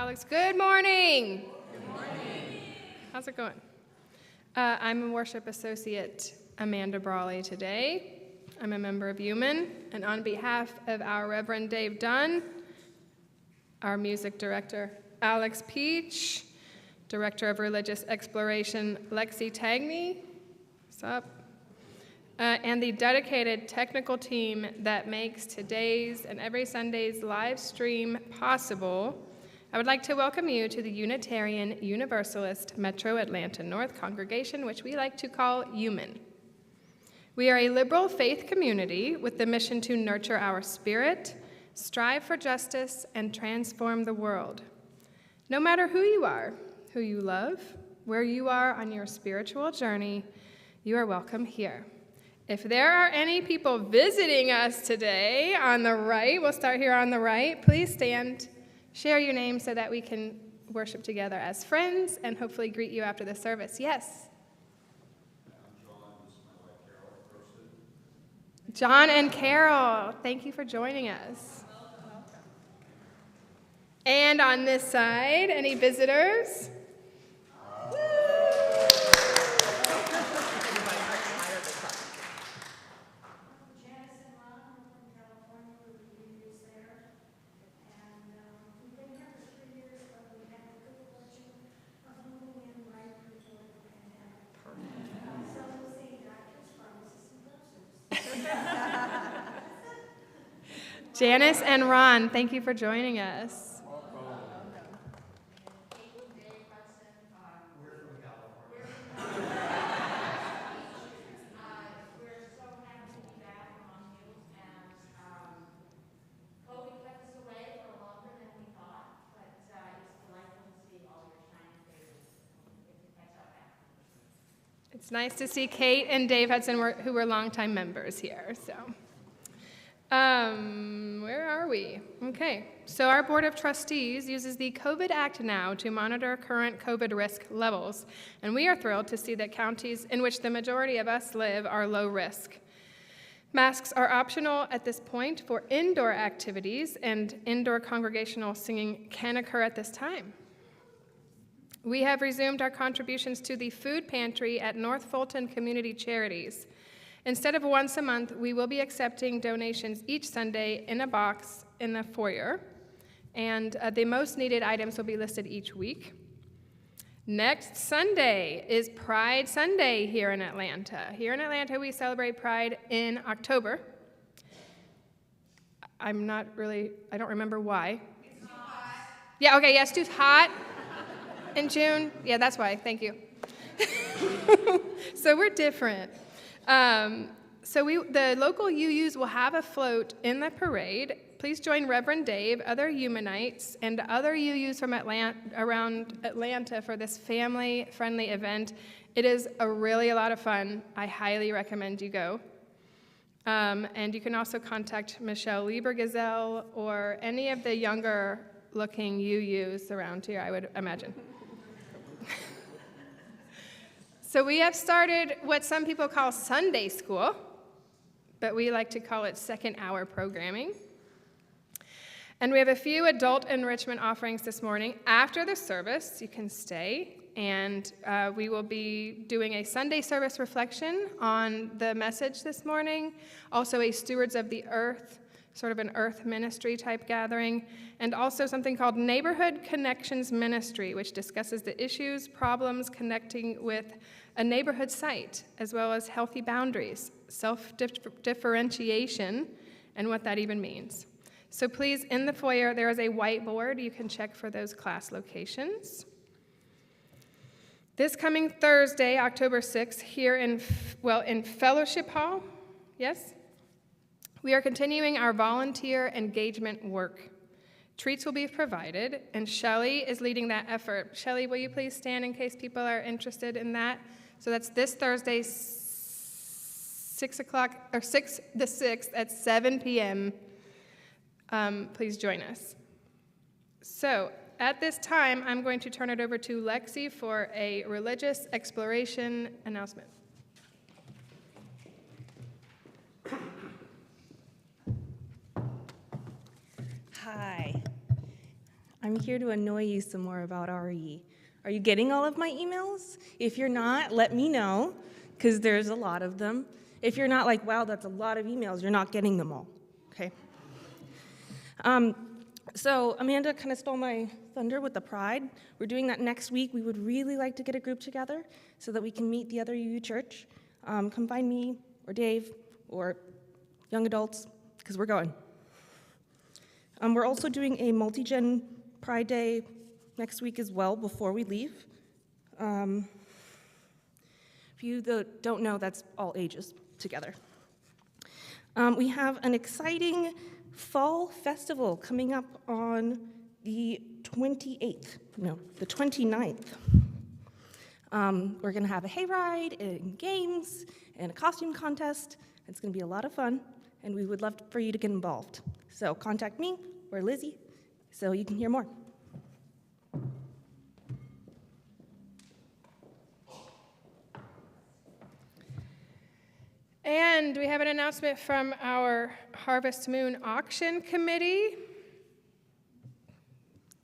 Alex. Good morning. Good morning. How's it going? I'm a worship associate, Amanda Brawley, today. I'm a member of UUMAN, and on behalf of our Reverend Dave Dunn, our music director, Alex Peach, Director of Religious Exploration, Lexi Tagney, what's up? And the dedicated technical team that makes today's and every Sunday's live stream possible, I would like to welcome you to the Unitarian Universalist Metro Atlanta North congregation, which we like to call UUMAN. We are a liberal faith community with the mission to nurture our spirit, strive for justice, and transform the world. No matter who you are, who you love, where you are on your spiritual journey, you are welcome here. If there are any people visiting us today on the right, we'll start here on the right. Please stand, share your name so that we can worship together as friends and hopefully greet you after the service. Yes? I'm John. This is my wife, Carol. John and Carol, thank you for joining us. And on this side, any visitors? Janice and Ron, thank you for joining us. It's nice to see Kate and Dave Hudson, who were longtime members here. So, where are we? Okay, so our Board of Trustees uses the COVID Act now to monitor current COVID risk levels, and we are thrilled to see that counties in which the majority of us live are low risk. Masks are optional at this point for indoor activities, and indoor congregational singing can occur at this time. We have resumed our contributions to the food pantry at North Fulton Community Charities. Instead of once a month, we will be accepting donations each Sunday in a box in the foyer, and the most needed items will be listed each week. Next Sunday is Pride Sunday here in Atlanta. Here in Atlanta, we celebrate Pride in October. I don't remember why. It's hot. Yeah, okay, yes, it's hot. In June? Yeah, that's why. Thank you. So we're different. The local UUs will have a float in the parade. Please join Reverend Dave, other UUMANites, and other UUs from around Atlanta for this family-friendly event. It is a lot of fun. I highly recommend you go. And you can also contact Michelle Liebergazelle or any of the younger-looking UUs around here, I would imagine. So we have started what some people call Sunday school, but we like to call it second hour programming. And we have a few adult enrichment offerings this morning. After the service, you can stay, and we will be doing a Sunday service reflection on the message this morning, also a Stewards of the Earth, sort of an earth ministry type gathering, and also something called Neighborhood Connections Ministry, which discusses the issues, problems connecting with a neighborhood site, as well as healthy boundaries, self-differentiation, and what that even means. So please, in the foyer, there is a whiteboard. You can check for those class locations. This coming Thursday, October 6th, here in Fellowship Hall, yes? We are continuing our volunteer engagement work. Treats will be provided, and Shelley is leading that effort. Shelley, will you please stand in case people are interested in that? So that's this Thursday, 6 the 6th at 7 p.m. Please join us. So at this time, I'm going to turn it over to Lexi for a religious exploration announcement. Hi. I'm here to annoy you some more about RE. Are you getting all of my emails? If you're not, let me know, because there's a lot of them. If you're not like, wow, that's a lot of emails, you're not getting them all, okay? So Amanda kind of stole my thunder with the Pride. We're doing that next week. We would really like to get a group together so that we can meet the other UU church. Come find me or Dave or young adults, because we're going. We're also doing a multi-gen Pride Day next week as well before we leave. If you don't know, that's all ages together. We have an exciting fall festival coming up on the 29th. We're going to have a hayride and games and a costume contest. It's going to be a lot of fun, and we would love for you to get involved. So contact me or Lizzie so you can hear more. And we have an announcement from our Harvest Moon Auction Committee.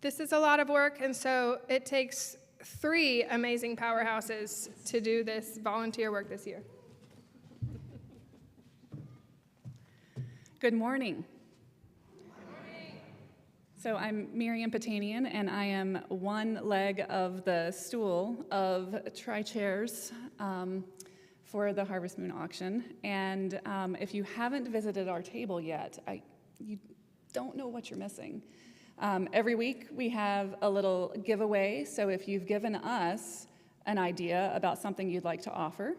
This is a lot of work, and so it takes 3 amazing powerhouses to do this volunteer work this year. Good morning. So I'm Miriam Patanian, and I am one leg of the stool of tri-chairs for the Harvest Moon auction. And if you haven't visited our table yet, you don't know what you're missing. Every week we have a little giveaway, so if you've given us an idea about something you'd like to offer,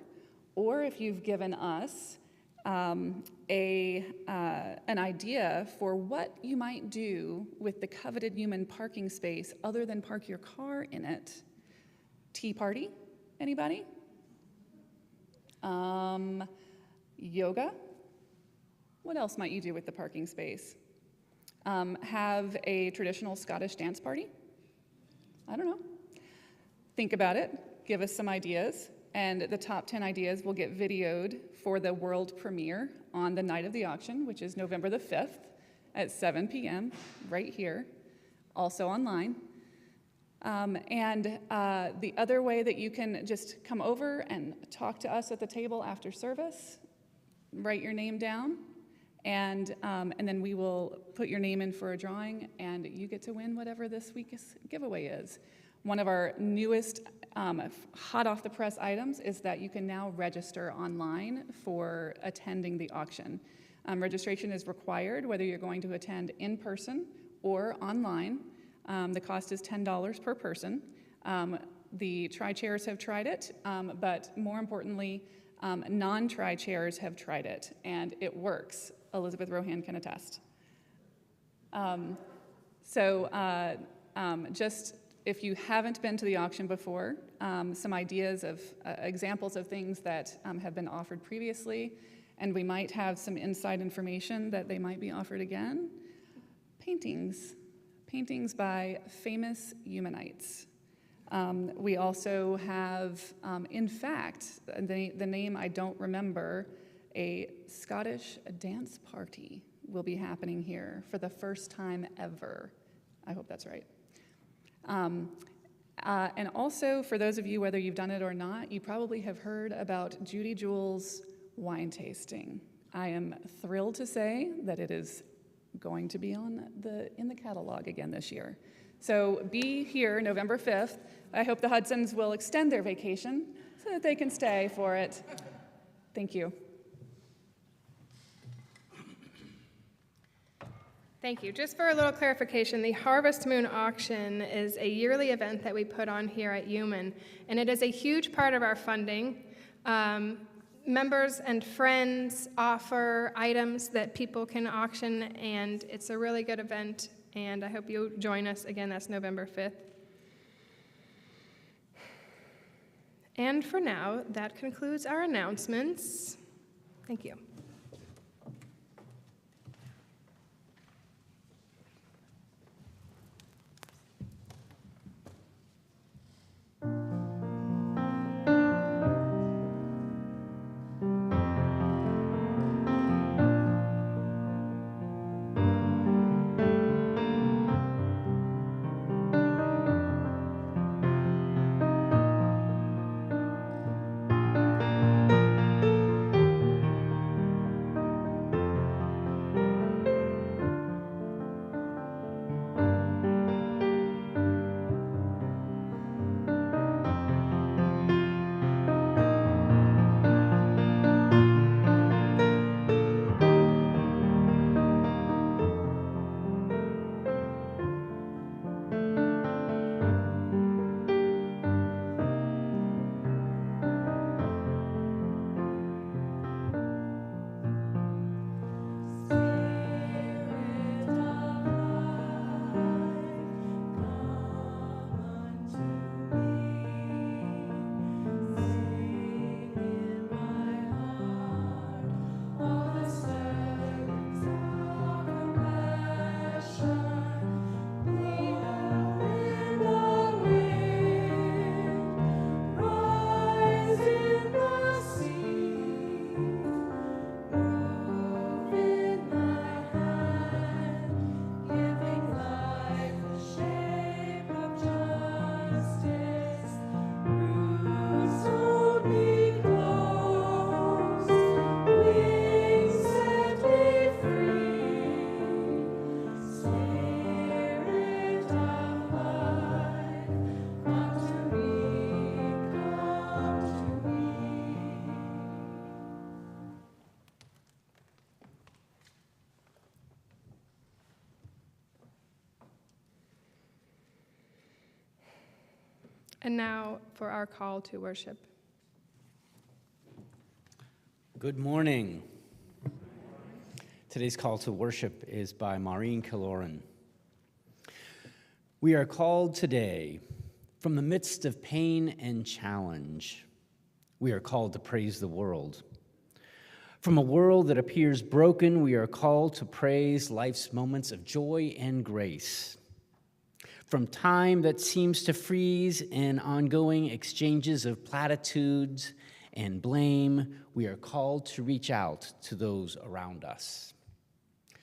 or if you've given us an idea for what you might do with the coveted UUMAN parking space other than park your car in it. Tea party, anybody? Yoga? What else might you do with the parking space? Have a traditional Scottish dance party? I don't know. Think about it, give us some ideas, and the top 10 ideas will get videoed for the world premiere on the night of the auction, which is November the 5th at 7 p.m. right here, also online. The other way that you can just come over and talk to us at the table after service, write your name down, and then we will put your name in for a drawing, and you get to win whatever this week's giveaway is. One of our newest hot off the press items is that you can now register online for attending the auction. Registration is required whether you're going to attend in person or online. The cost is $10 per person. The tri-chairs have tried it, but more importantly, non-tri-chairs have tried it, and it works. Elizabeth Rohan can attest. Just if you haven't been to the auction before, some ideas of examples of things that have been offered previously, and we might have some inside information that they might be offered again. Paintings by famous UUMANites. We also have, in fact, the name I don't remember, a Scottish dance party will be happening here for the first time ever. I hope that's right. And also, for those of you, whether you've done it or not, you probably have heard about Judy Jewell's wine tasting. I am thrilled to say that it is going to be in the catalog again this year. So be here November 5th. I hope the Hudsons will extend their vacation so that they can stay for it. Thank you. Thank you. Just for a little clarification, the Harvest Moon Auction is a yearly event that we put on here at UUMAN, and it is a huge part of our funding. Members and friends offer items that people can auction, and it's a really good event, and I hope you join us. Again, that's November 5th. And for now, that concludes our announcements. Thank you. And now for our call to worship. Good morning. Today's call to worship is by Maureen Killoran. We are called today from the midst of pain and challenge. We are called to praise the world. From a world that appears broken, we are called to praise life's moments of joy and grace. From time that seems to freeze in ongoing exchanges of platitudes and blame, we are called to reach out to those around us,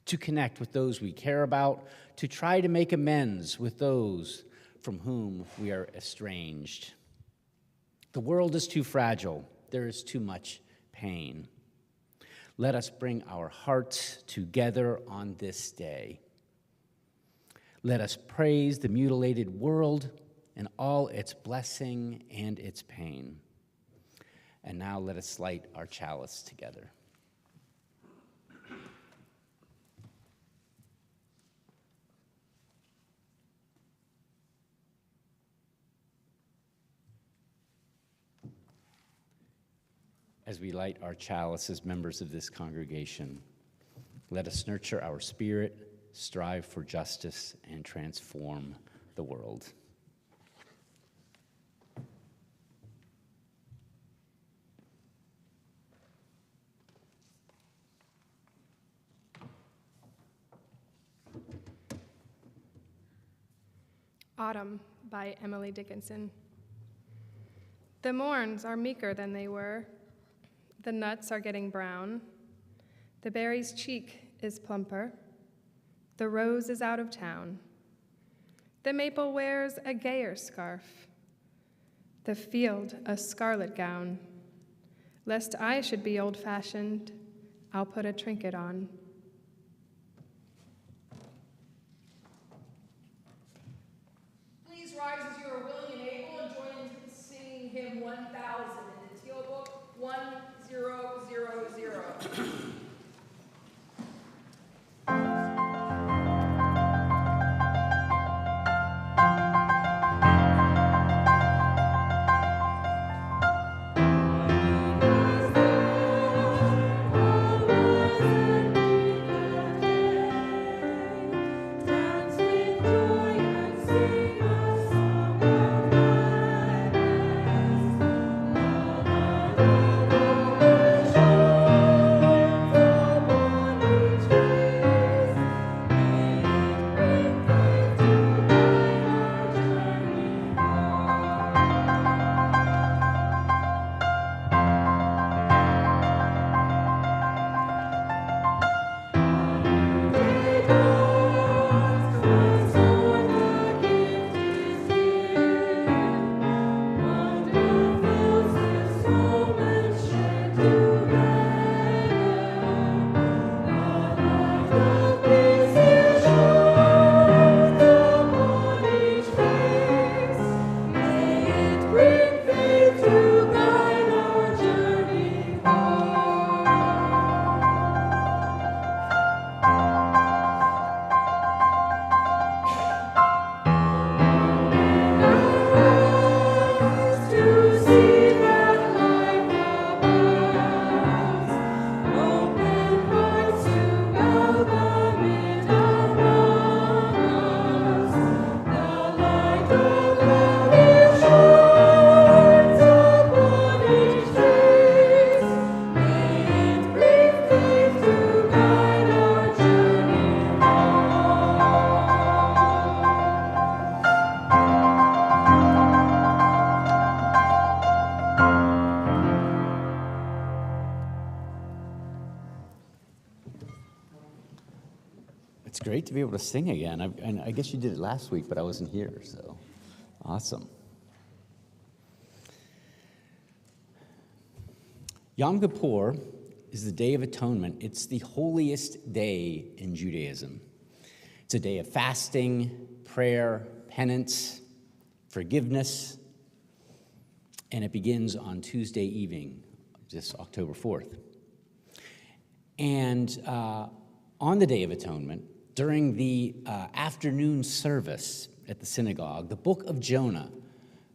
to connect with those we care about, to try to make amends with those from whom we are estranged. The world is too fragile. There is too much pain. Let us bring our hearts together on this day. Let us praise the mutilated world and all its blessing and its pain. And now let us light our chalice together. As we light our chalice as members of this congregation, let us nurture our spirit, strive for justice, and transform the world. Autumn by Emily Dickinson. The morns are meeker than they were. The nuts are getting brown. The berry's cheek is plumper. The rose is out of town. The maple wears a gayer scarf. The field a scarlet gown. Lest I should be old-fashioned, I'll put a trinket on. Please rise as you are willing and able and join in singing hymn 1000 in the Teal Book 1000. It's great to be able to sing again. And I guess you did it last week, but I wasn't here, so awesome. Yom Kippur is the Day of Atonement. It's the holiest day in Judaism. It's a day of fasting, prayer, penance, forgiveness, and it begins on Tuesday evening, this October 4th. And on the Day of Atonement, during the afternoon service at the synagogue, the book of Jonah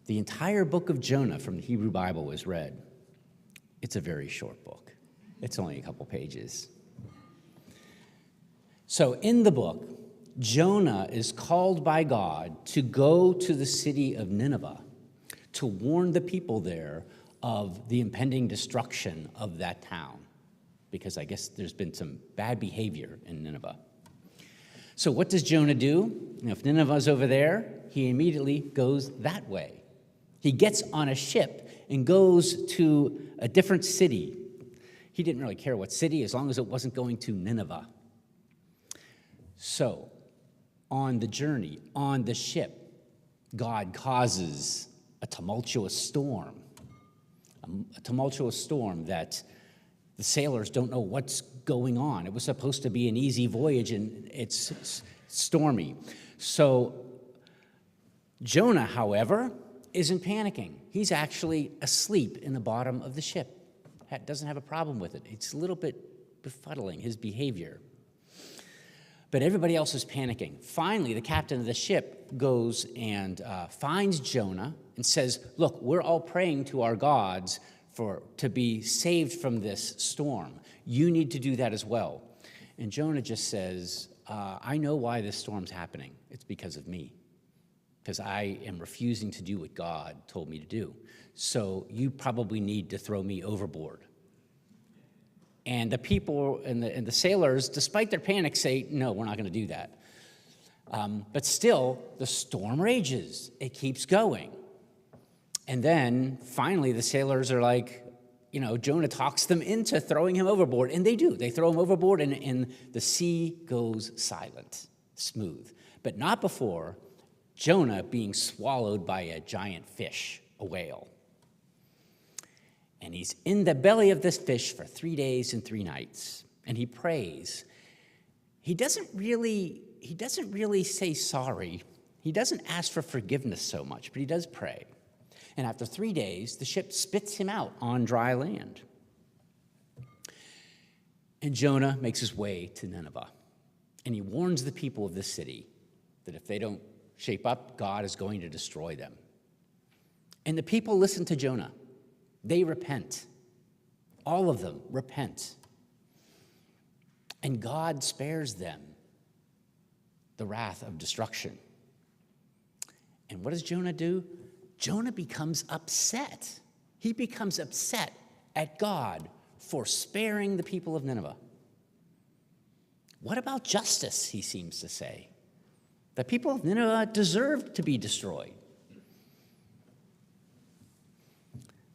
the entire book of Jonah from the Hebrew Bible is read. It's a very short book. It's only a couple pages. So in the book, Jonah is called by God to go to the city of Nineveh to warn the people there of the impending destruction of that town, because I guess there's been some bad behavior in Nineveh. So what does Jonah do? If Nineveh's over there, he immediately goes that way. He gets on a ship and goes to a different city. He didn't really care what city, as long as it wasn't going to Nineveh. So, on the journey, on the ship, God causes a tumultuous storm. A tumultuous storm that the sailors don't know what's going on. It was supposed to be an easy voyage, and it's stormy. So Jonah, however, isn't panicking. He's actually asleep in the bottom of the ship. Doesn't have a problem with it. It's a little bit befuddling, his behavior. But everybody else is panicking. Finally, the captain of the ship goes and finds Jonah and says, look, we're all praying to our gods to be saved from this storm. You need to do that as well. And Jonah just says, I know why this storm's happening. It's because of me. Because I am refusing to do what God told me to do. So you probably need to throw me overboard. And the people and the sailors, despite their panic, say, no, we're not going to do that. But still, the storm rages. It keeps going. And then, finally, the sailors are like, Jonah talks them into throwing him overboard. And they do. They throw him overboard, and the sea goes silent, smooth. But not before Jonah being swallowed by a giant fish, a whale. And he's in the belly of this fish for 3 days and 3 nights. And he prays. He doesn't really say sorry. He doesn't ask for forgiveness so much, but he does pray. And after 3 days, the ship spits him out on dry land. And Jonah makes his way to Nineveh. And he warns the people of this city that if they don't shape up, God is going to destroy them. And the people listen to Jonah. They repent. All of them repent. And God spares them the wrath of destruction. And what does Jonah do? Jonah becomes upset. He becomes upset at God for sparing the people of Nineveh. What about justice, he seems to say? The people of Nineveh deserved to be destroyed.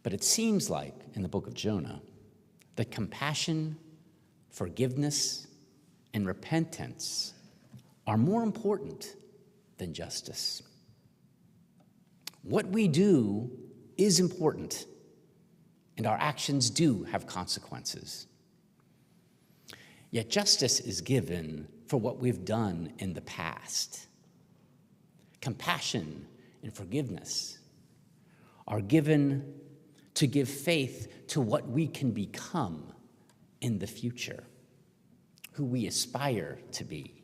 But it seems like, in the book of Jonah, that compassion, forgiveness, and repentance are more important than justice. What we do is important, and our actions do have consequences. Yet justice is given for what we've done in the past. Compassion and forgiveness are given to give faith to what we can become in the future, who we aspire to be.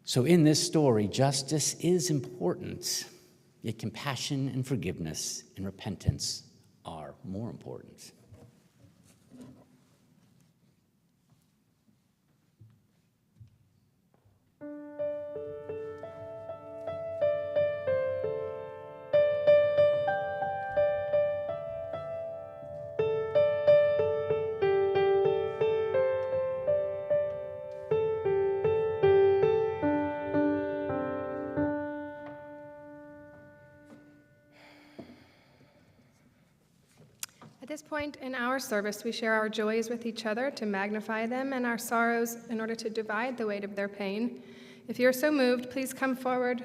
So in this story, justice is important, yet compassion and forgiveness and repentance are more important. At this point in our service, we share our joys with each other to magnify them and our sorrows in order to divide the weight of their pain. If you're so moved, please come forward,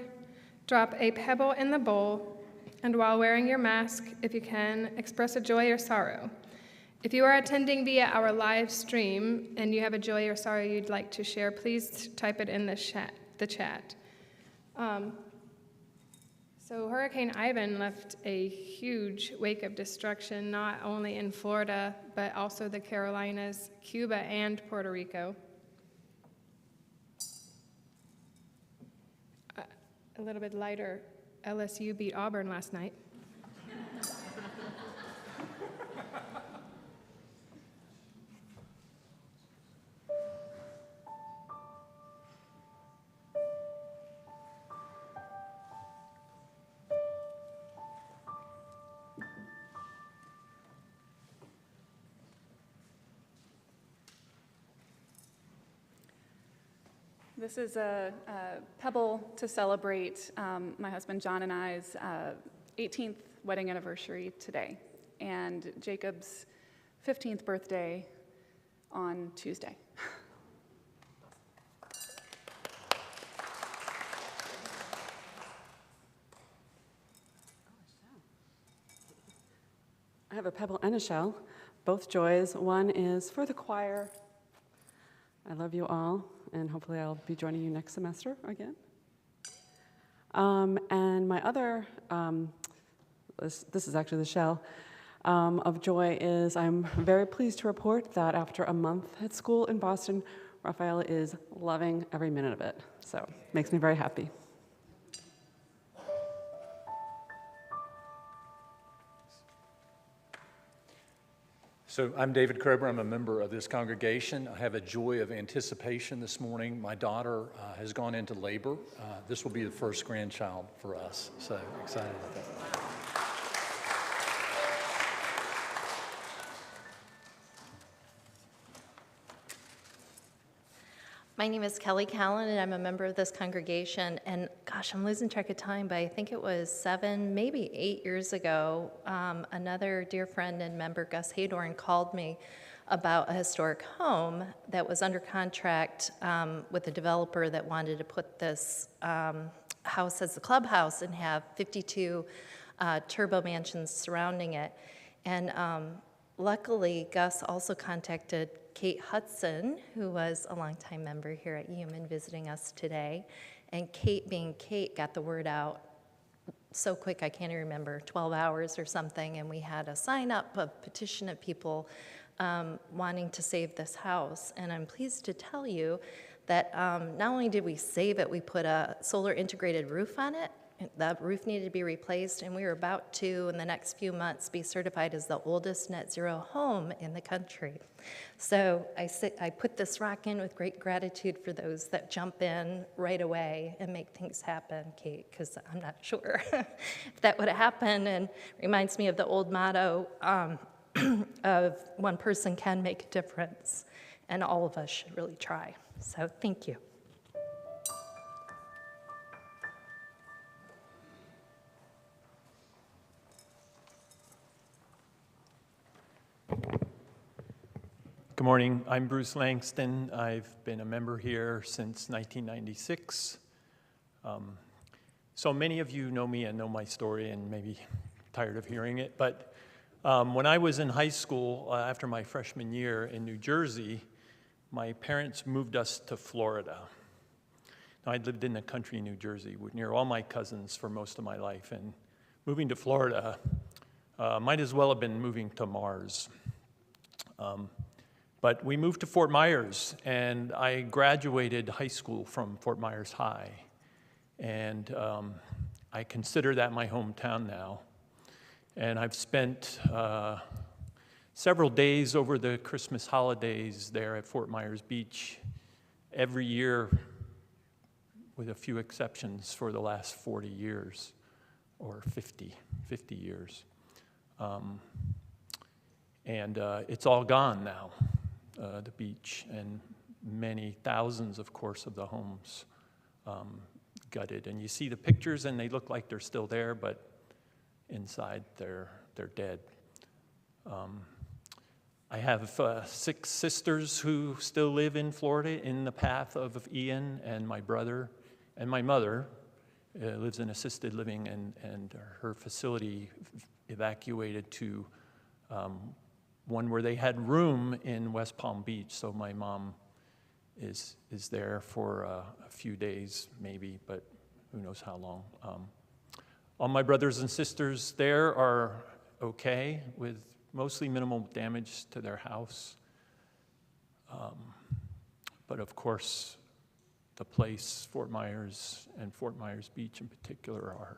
drop a pebble in the bowl, and while wearing your mask, if you can, express a joy or sorrow. If you are attending via our live stream and you have a joy or sorrow you'd like to share, please type it in the chat. So Hurricane Ivan left a huge wake of destruction, not only in Florida, but also the Carolinas, Cuba, and Puerto Rico. A little bit lighter LSU beat Auburn last night. This is a pebble to celebrate my husband John and I's 18th wedding anniversary today, and Jacob's 15th birthday on Tuesday. I have a pebble and a shell, both joys. One is for the choir. I love you all, and hopefully I'll be joining you next semester again. And my other, this is actually the shell, of joy is I'm very pleased to report that after a month at school in Boston, Raphael is loving every minute of it. So it makes me very happy. So I'm David Kerber. I'm a member of this congregation. I have a joy of anticipation this morning. My daughter has gone into labor. This will be the first grandchild for us, so excited about that. My name is Kelly Callan, and I'm a member of this congregation. And gosh, I'm losing track of time, but I think it was 7, maybe 8 years ago, another dear friend and member, Gus Haydorn, called me about a historic home that was under contract with a developer that wanted to put this house as a clubhouse and have 52 turbo mansions surrounding it. And luckily, Gus also contacted Kate Hudson, who was a longtime member here at UUMAN visiting us today. And Kate, being Kate, got the word out so quick, I can't even remember, 12 hours or something, and we had a sign-up, a petition of people wanting to save this house. And I'm pleased to tell you that not only did we save it, we put a solar integrated roof on it. The roof needed to be replaced, and we were about to, in the next few months, be certified as the oldest net zero home in the country. So I put this rock in with great gratitude for those that jump in right away and make things happen, Kate, because I'm not sure if that would have happened, and reminds me of the old motto of one person can make a difference, and all of us should really try. So thank you. Good morning. I'm Bruce Langston. I've been a member here since 1996. So many of you know me and know my story and maybe tired of hearing it. But when I was in high school, after my freshman year in New Jersey, my parents moved us to Florida. Now, I'd lived in the country in New Jersey near all my cousins for most of my life. And moving to Florida might as well have been moving to Mars. But we moved to Fort Myers, and I graduated high school from Fort Myers High. And I consider that my hometown now. And I've spent several days over the Christmas holidays there at Fort Myers Beach every year, with a few exceptions, for the last 40 years, or 50 years. And it's all gone now. The beach, and many thousands, of course, of the homes gutted. And you see the pictures, and they look like they're still there, but inside they're dead. I have 6 sisters who still live in Florida in the path of Ian, and my brother and my mother lives in assisted living, and her facility evacuated to one where they had room in West Palm Beach, so my mom is there for a few days maybe, but who knows how long. All my brothers and sisters there are okay, with mostly minimal damage to their house. But of course, the place, Fort Myers and Fort Myers Beach in particular,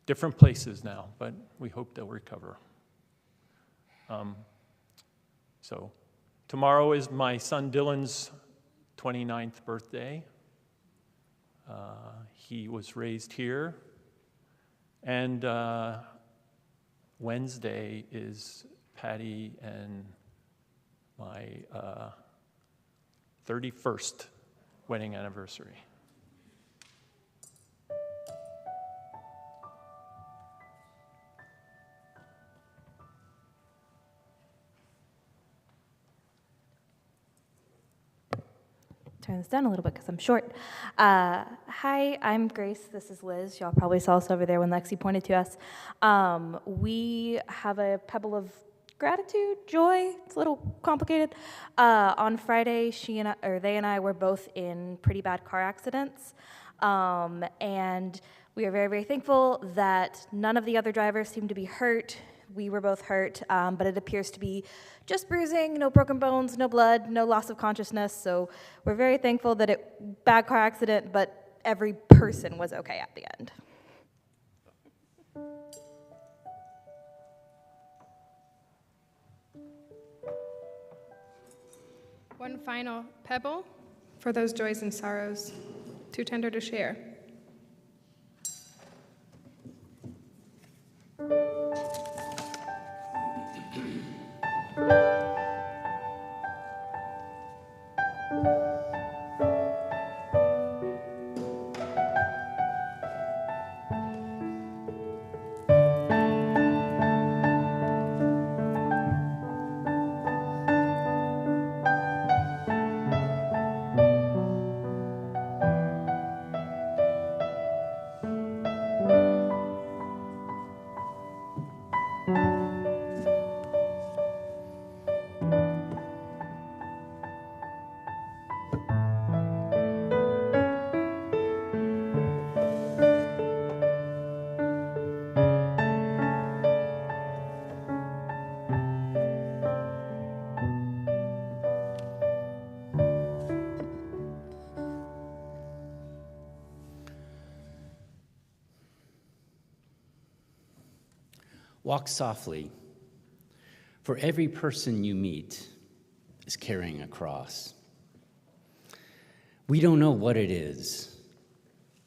different places now, but we hope they'll recover. So tomorrow is my son Dylan's 29th birthday. He was raised here. And Wednesday is Patty and my 31st wedding anniversary. Turn this down a little bit because I'm short. Hi, I'm Grace. This is Liz. Y'all probably saw us over there when Lexi pointed to us. We have a pebble of gratitude, joy. It's a little complicated. On Friday, they and I were both in pretty bad car accidents, and we are very, very thankful that none of the other drivers seemed to be hurt. We were both hurt, but it appears to be just bruising, no broken bones, no blood, no loss of consciousness. So we're very thankful that bad car accident, but every person was okay at the end. One final pebble for those joys and sorrows, too tender to share. Walk softly, for every person you meet is carrying a cross. We don't know what it is,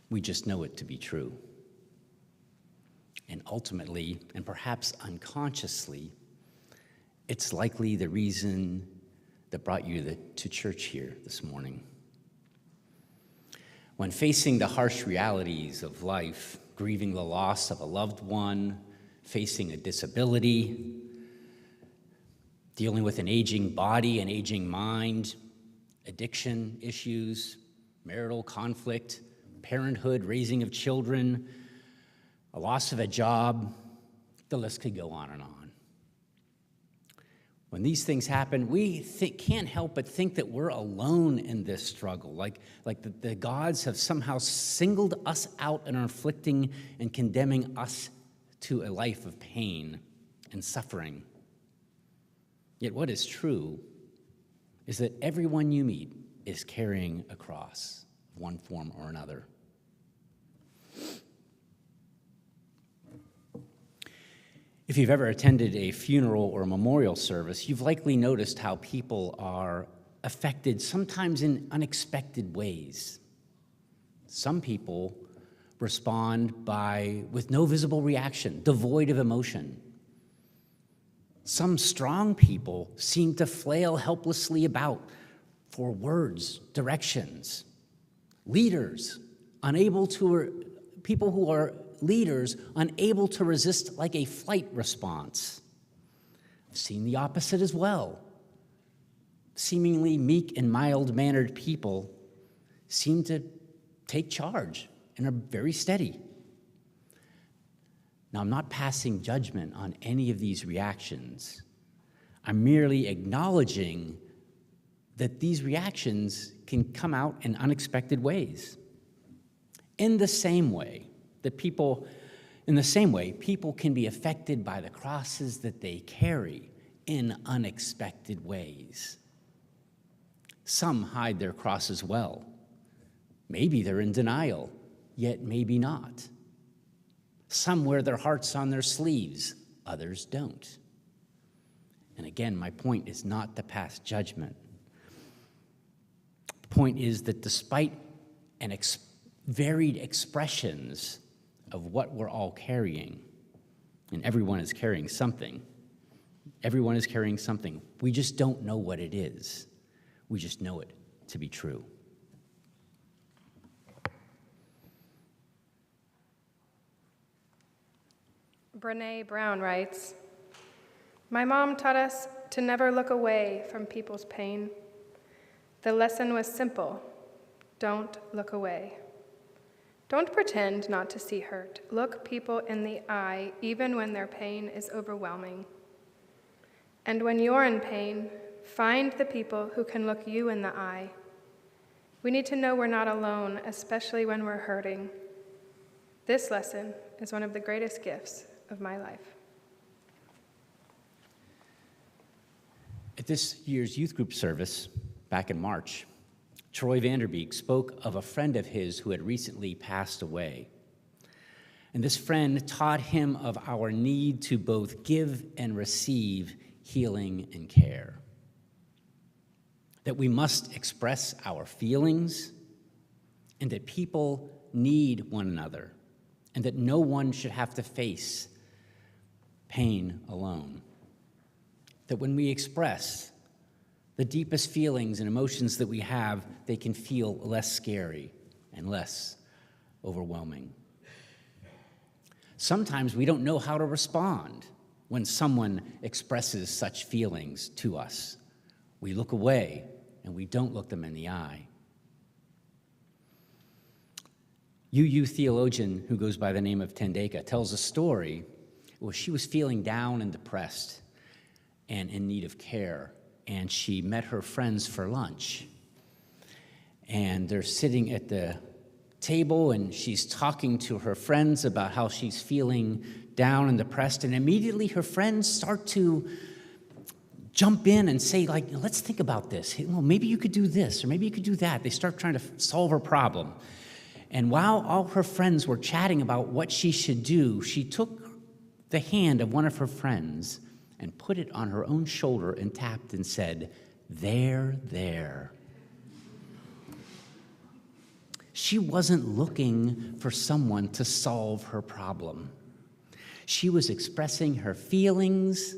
we just know it to be true. And ultimately, and perhaps unconsciously, it's likely the reason that brought you to church here this morning. When facing the harsh realities of life, grieving the loss of a loved one, facing a disability, dealing with an aging body, an aging mind, addiction issues, marital conflict, parenthood, raising of children, a loss of a job, the list could go on and on. When these things happen, we can't help but think that we're alone in this struggle, like the gods have somehow singled us out and are inflicting and condemning us to a life of pain and suffering. Yet what is true is that everyone you meet is carrying a cross, one form or another. If you've ever attended a funeral or a memorial service, you've likely noticed how people are affected sometimes in unexpected ways. Some people respond with no visible reaction, devoid of emotion. Some strong people seem to flail helplessly about for words, directions. People who are leaders, unable to resist like a flight response. I've seen the opposite as well. Seemingly meek and mild-mannered people seem to take charge and are very steady. Now, I'm not passing judgment on any of these reactions. I'm merely acknowledging that these reactions can come out in unexpected ways. In the same way, people can be affected by the crosses that they carry in unexpected ways. Some hide their crosses well. Maybe they're in denial. yet maybe not. Some wear their hearts on their sleeves, others don't. And again, my point is not to pass judgment. The point is that despite varied expressions of what we're all carrying, and everyone is carrying something, we just don't know what it is. We just know it to be true. Brene Brown writes, "My mom taught us to never look away from people's pain. The lesson was simple. Don't look away. Don't pretend not to see hurt. Look people in the eye, even when their pain is overwhelming. And when you're in pain, find the people who can look you in the eye. We need to know we're not alone, especially when we're hurting. This lesson is one of the greatest gifts of my life." At this year's youth group service, back in March, Troy Vanderbeek spoke of a friend of his who had recently passed away. And this friend taught him of our need to both give and receive healing and care. That we must express our feelings, and that people need one another, and that no one should have to face pain alone. That when we express the deepest feelings and emotions that we have, they can feel less scary and less overwhelming. Sometimes we don't know how to respond when someone expresses such feelings to us. We look away and we don't look them in the eye. UU theologian who goes by the name of Tendeka tells a story where she was feeling down and depressed and in need of care, and she met her friends for lunch. And they're sitting at the table, and she's talking to her friends about how she's feeling down and depressed, and immediately her friends start to jump in and say, like, let's think about this. Well, maybe you could do this, or maybe you could do that. They start trying to solve her problem. And while all her friends were chatting about what she should do, she took the hand of one of her friends and put it on her own shoulder and tapped and said, "There, there." She wasn't looking for someone to solve her problem. She was expressing her feelings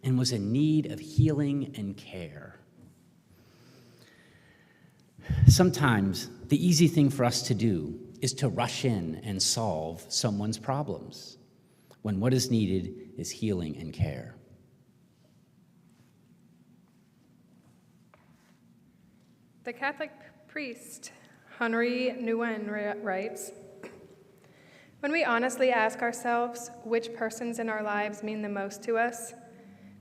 and was in need of healing and care. Sometimes the easy thing for us to do is to rush in and solve someone's problems, when what is needed is healing and care. The Catholic priest Henri Nouwen writes, "When we honestly ask ourselves which persons in our lives mean the most to us,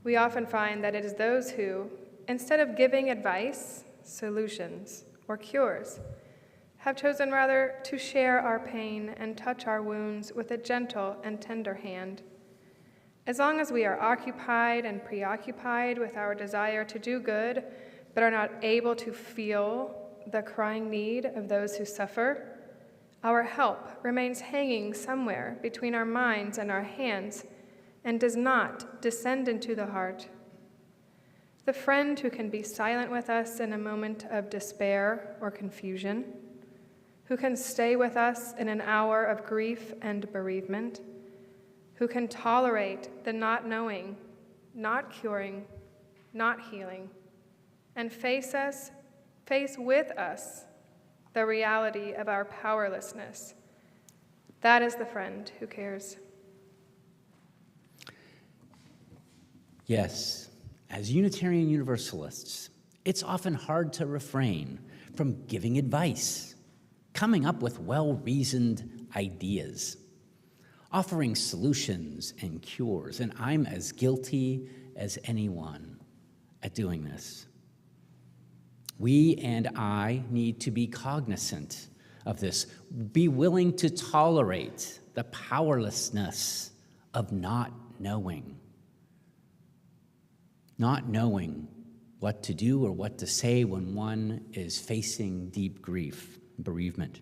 we often find that it is those who, instead of giving advice, solutions, or cures, have chosen rather to share our pain and touch our wounds with a gentle and tender hand. As long as we are occupied and preoccupied with our desire to do good, but are not able to feel the crying need of those who suffer, our help remains hanging somewhere between our minds and our hands and does not descend into the heart. The friend who can be silent with us in a moment of despair or confusion, who can stay with us in an hour of grief and bereavement, who can tolerate the not knowing, not curing, not healing, and face with us the reality of our powerlessness. That is the friend who cares." Yes, as Unitarian Universalists, it's often hard to refrain from giving advice, coming up with well-reasoned ideas, offering solutions and cures, and I'm as guilty as anyone at doing this. We and I need to be cognizant of this, be willing to tolerate the powerlessness of not knowing what to do or what to say when one is facing deep grief, bereavement.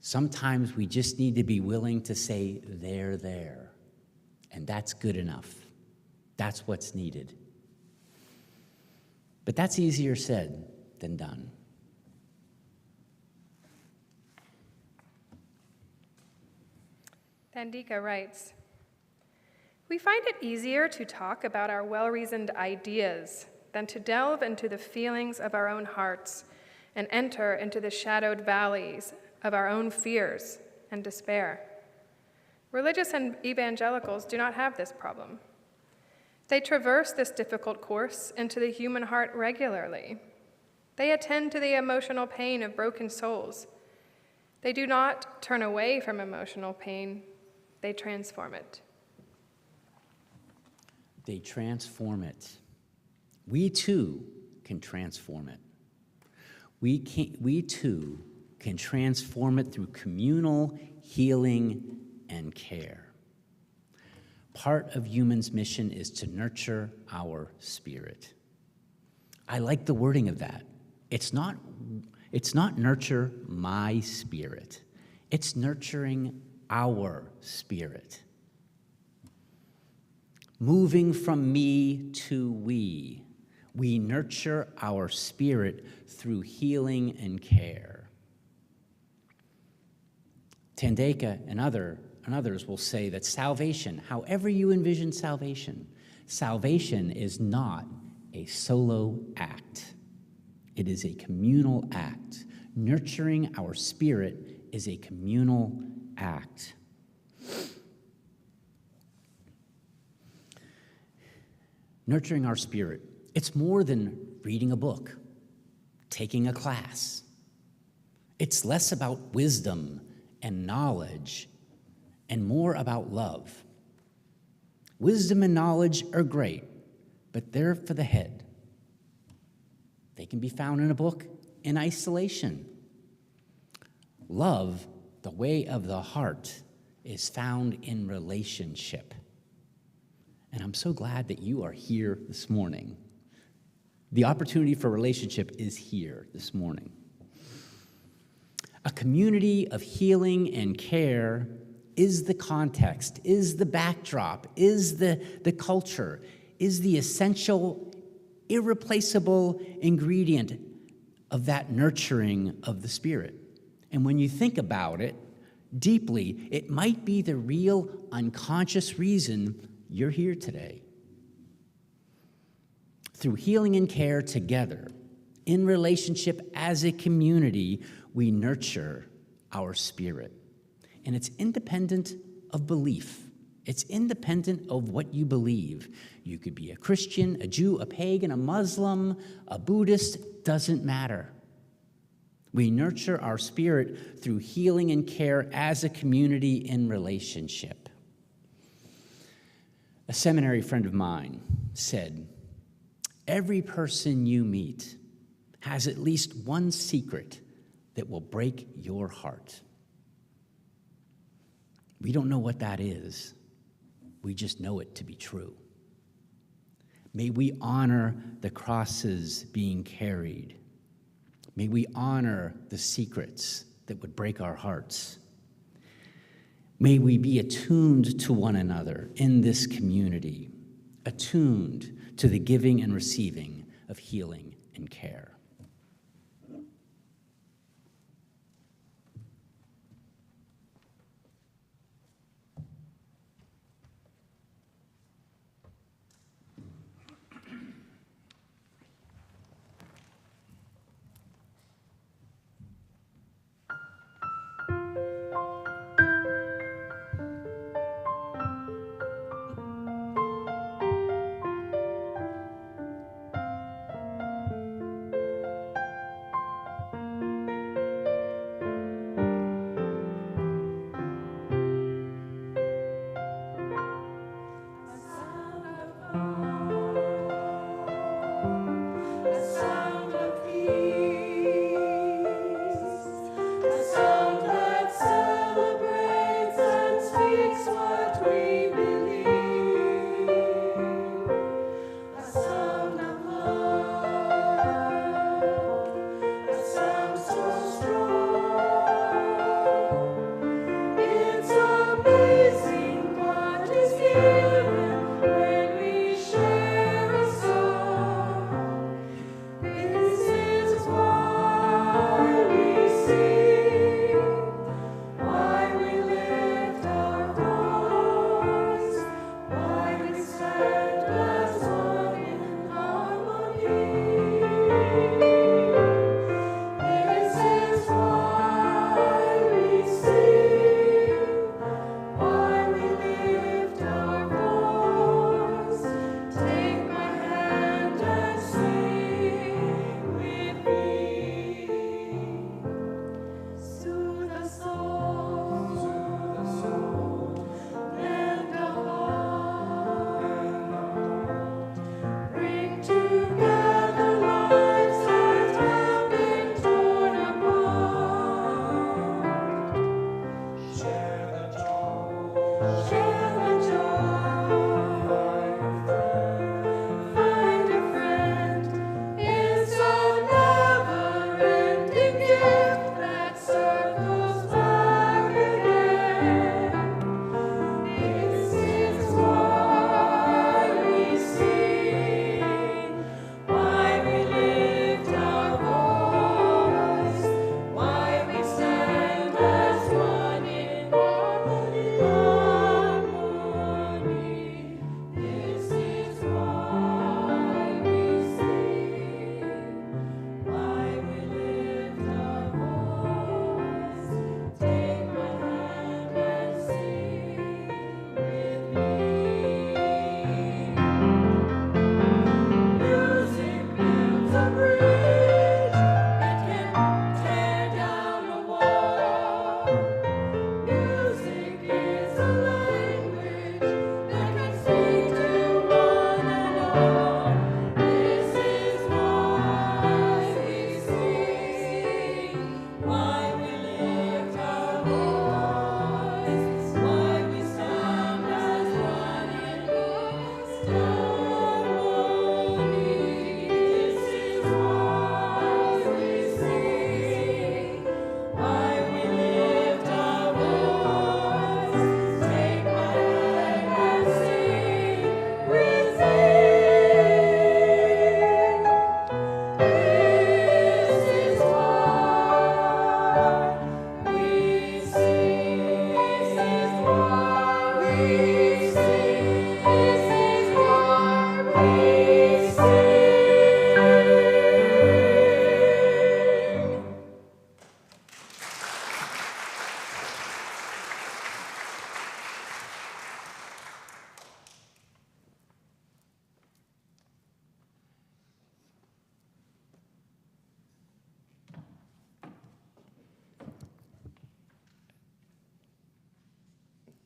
Sometimes we just need to be willing to say, they're there. And that's good enough. That's what's needed. But that's easier said than done. Dandika writes, "We find it easier to talk about our well-reasoned ideas than to delve into the feelings of our own hearts and enter into the shadowed valleys of our own fears and despair. Religious and evangelicals do not have this problem. They traverse this difficult course into the human heart regularly. They attend to the emotional pain of broken souls. They do not turn away from emotional pain, they transform it." They transform it. We too can transform it. We too can transform it through communal healing and care. Part of UUMAN's mission is to nurture our spirit. I like the wording of that. It's not nurture my spirit. It's nurturing our spirit. Moving from me to we nurture our spirit through healing and care. Tandeka and others will say that salvation, however you envision salvation, salvation is not a solo act. It is a communal act. Nurturing our spirit is a communal act. Nurturing our spirit, it's more than reading a book, taking a class. It's less about wisdom and knowledge and more about love. Wisdom and knowledge are great, but they're for the head. They can be found in a book in isolation. Love, the way of the heart, is found in relationship. And I'm so glad that you are here this morning. The opportunity for relationship is here this morning. A community of healing and care is the context, is the backdrop, is the culture, is the essential, irreplaceable ingredient of that nurturing of the spirit. And when you think about it deeply, it might be the real unconscious reason you're here today. Through healing and care together, in relationship as a community, we nurture our spirit. And it's independent of belief. It's independent of what you believe. You could be a Christian, a Jew, a pagan, a Muslim, a Buddhist, doesn't matter. We nurture our spirit through healing and care as a community in relationship. A seminary friend of mine said, "Every person you meet has at least one secret that will break your heart." We don't know what that is. We just know it to be true. May we honor the crosses being carried. May we honor the secrets that would break our hearts. May we be attuned to one another in this community, attuned to the giving and receiving of healing and care.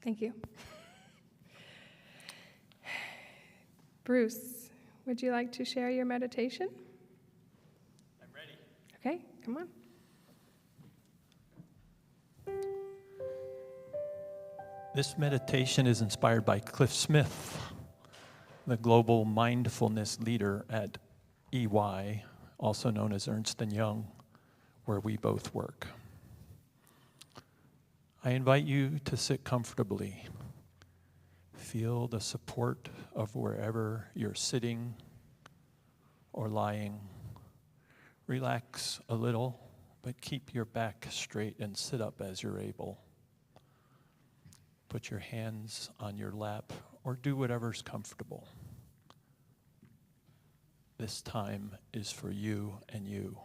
Thank you. Bruce, would you like to share your meditation? I'm ready. Okay, come on. This meditation is inspired by Cliff Smith, the global mindfulness leader at EY, also known as Ernst & Young, where we both work. I invite you to sit comfortably. Feel the support of wherever you're sitting or lying. Relax a little, but keep your back straight and sit up as you're able. Put your hands on your lap or do whatever's comfortable. This time is for you and you.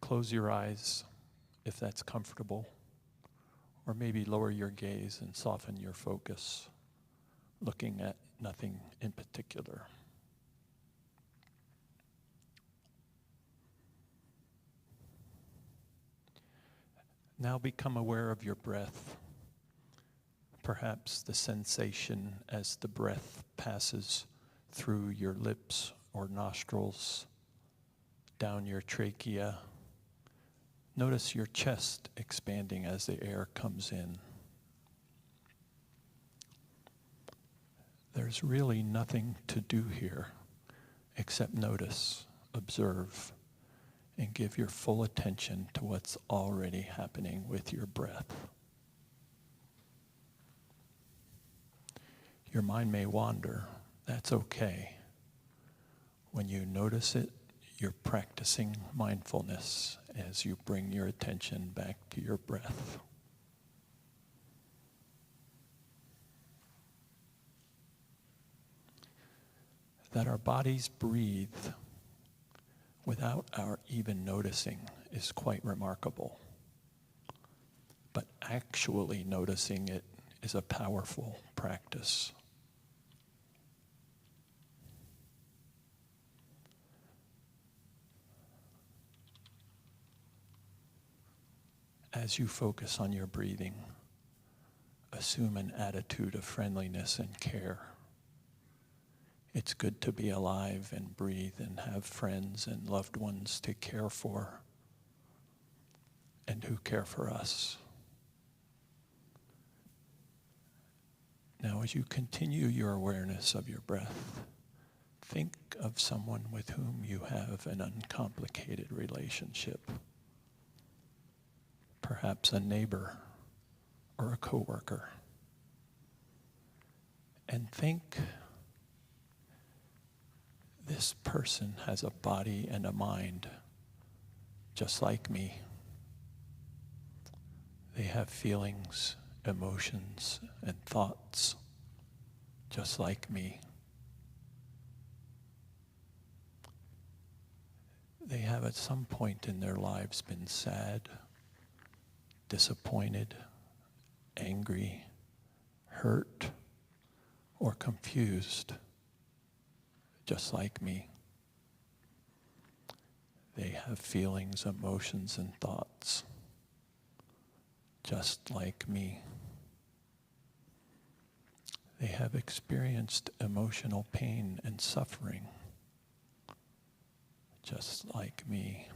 Close your eyes if that's comfortable, or maybe lower your gaze and soften your focus, looking at nothing in particular. Now become aware of your breath, perhaps the sensation as the breath passes through your lips or nostrils, down your trachea. Notice your chest expanding as the air comes in. There's really nothing to do here except notice, observe, and give your full attention to what's already happening with your breath. Your mind may wander. That's okay. When you notice it, you're practicing mindfulness as you bring your attention back to your breath. That our bodies breathe without our even noticing is quite remarkable. But actually noticing it is a powerful practice. As you focus on your breathing, assume an attitude of friendliness and care. It's good to be alive and breathe and have friends and loved ones to care for and who care for us. Now, as you continue your awareness of your breath, think of someone with whom you have an uncomplicated relationship. Perhaps a neighbor or a coworker. And think, this person has a body and a mind just like me. They have feelings, emotions, and thoughts just like me. They have at some point in their lives been sad, disappointed, angry, hurt, or confused, just like me. They have feelings, emotions, and thoughts, just like me. They have experienced emotional pain and suffering, just like me.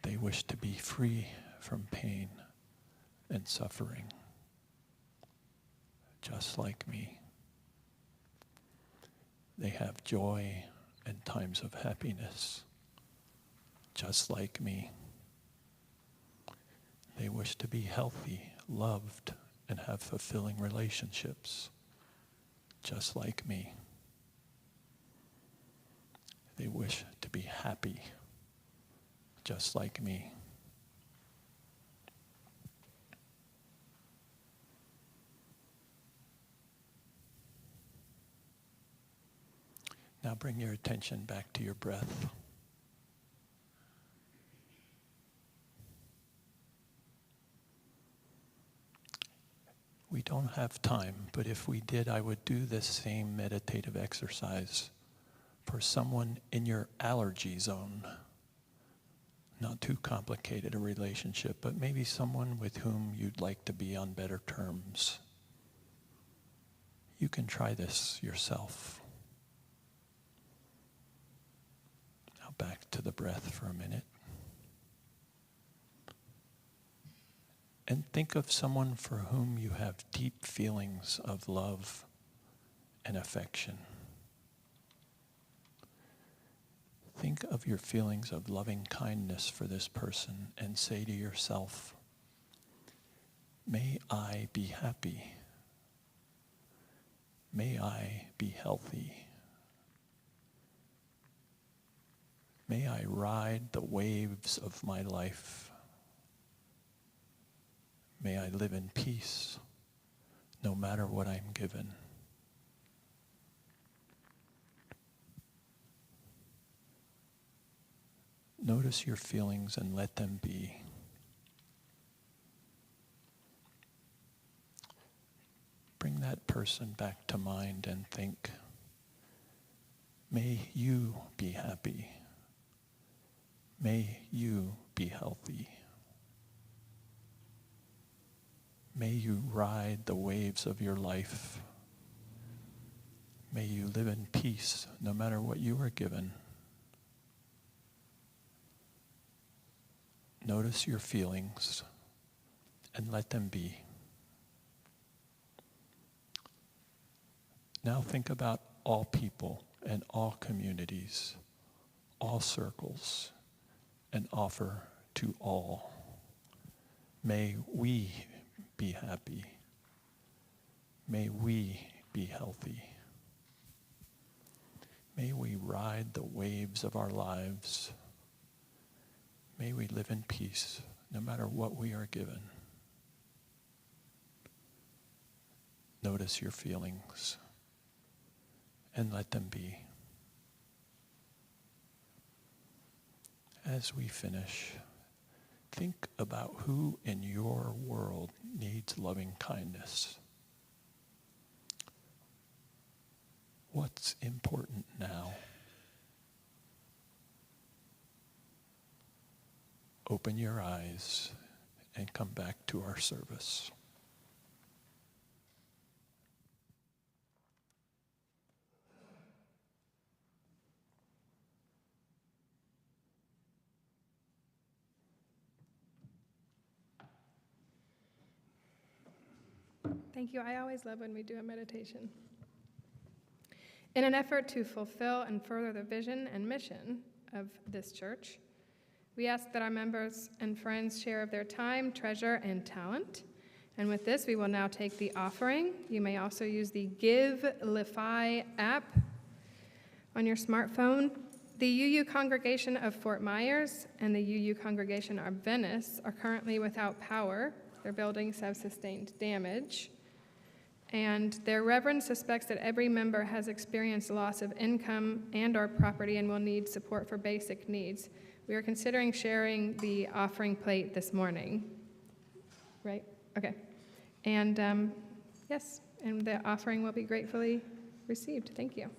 They wish to be free from pain and suffering, just like me. They have joy and times of happiness, just like me. They wish to be healthy, loved, and have fulfilling relationships, just like me. They wish to be happy, just like me. Now bring your attention back to your breath. We don't have time, but if we did, I would do this same meditative exercise for someone in your allergy zone. Not too complicated a relationship, but maybe someone with whom you'd like to be on better terms. You can try this yourself. Now back to the breath for a minute. And think of someone for whom you have deep feelings of love and affection. Think of your feelings of loving kindness for this person and say to yourself, may I be happy. May I be healthy. May I ride the waves of my life. May I live in peace, no matter what I'm given. Notice your feelings and let them be. Bring that person back to mind and think, may you be happy. May you be healthy. May you ride the waves of your life. May you live in peace no matter what you are given. Notice your feelings and let them be. Now think about all people and all communities, all circles, and offer to all. May we be happy. May we be healthy. May we ride the waves of our lives. May we live in peace no matter what we are given. Notice your feelings and let them be. As we finish, think about who in your world needs loving kindness. What's important now? Open your eyes and come back to our service. Thank you. I always love when we do a meditation. In an effort to fulfill and further the vision and mission of this church, we ask that our members and friends share of their time, treasure, and talent. And with this, we will now take the offering. You may also use the Givelify app on your smartphone. The UU congregation of Fort Myers and the UU congregation of Venice are currently without power. Their buildings have sustained damage. And their reverend suspects that every member has experienced loss of income and/or property and will need support for basic needs. We are considering sharing the offering plate this morning. Right? Okay. And yes, and the offering will be gratefully received. Thank you.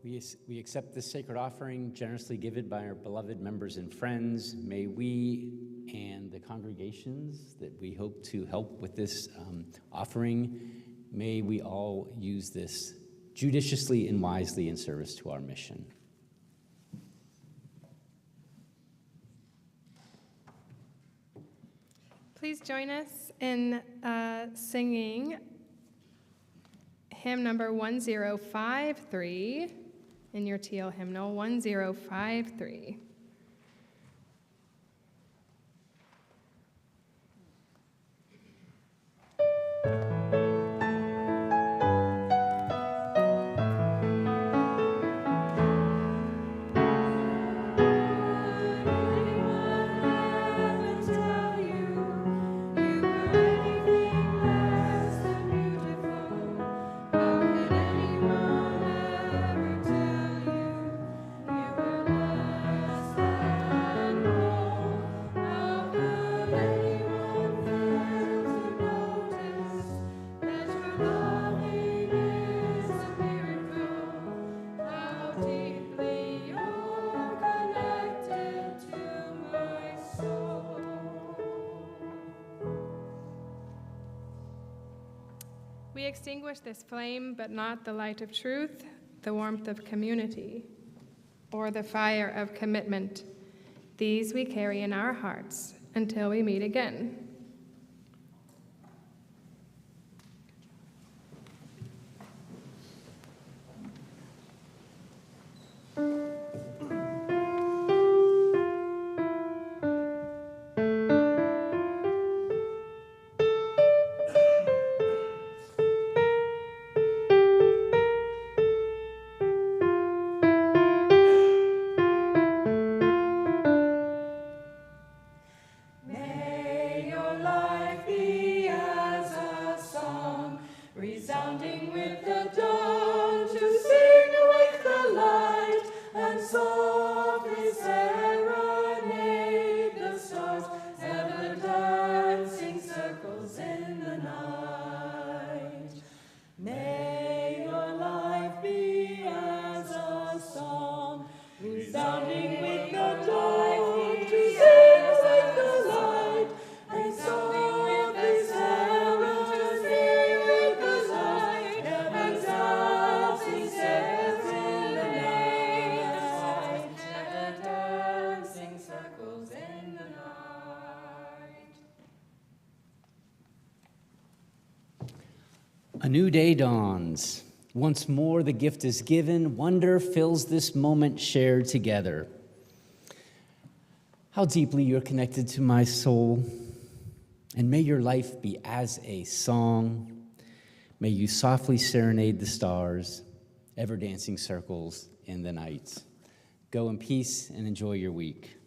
We accept this sacred offering generously given by our beloved members and friends. May we and the congregations that we hope to help with this offering, may we all use this judiciously and wisely in service to our mission. Please join us in singing hymn number 1053 in your teal hymnal, 1053. We extinguish this flame, but not the light of truth, the warmth of community, or the fire of commitment. These we carry in our hearts until we meet again. A new day dawns. Once more the gift is given. Wonder fills this moment shared together. How deeply you're connected to my soul. And may your life be as a song. May you softly serenade the stars, ever dancing circles in the night. Go in peace and enjoy your week.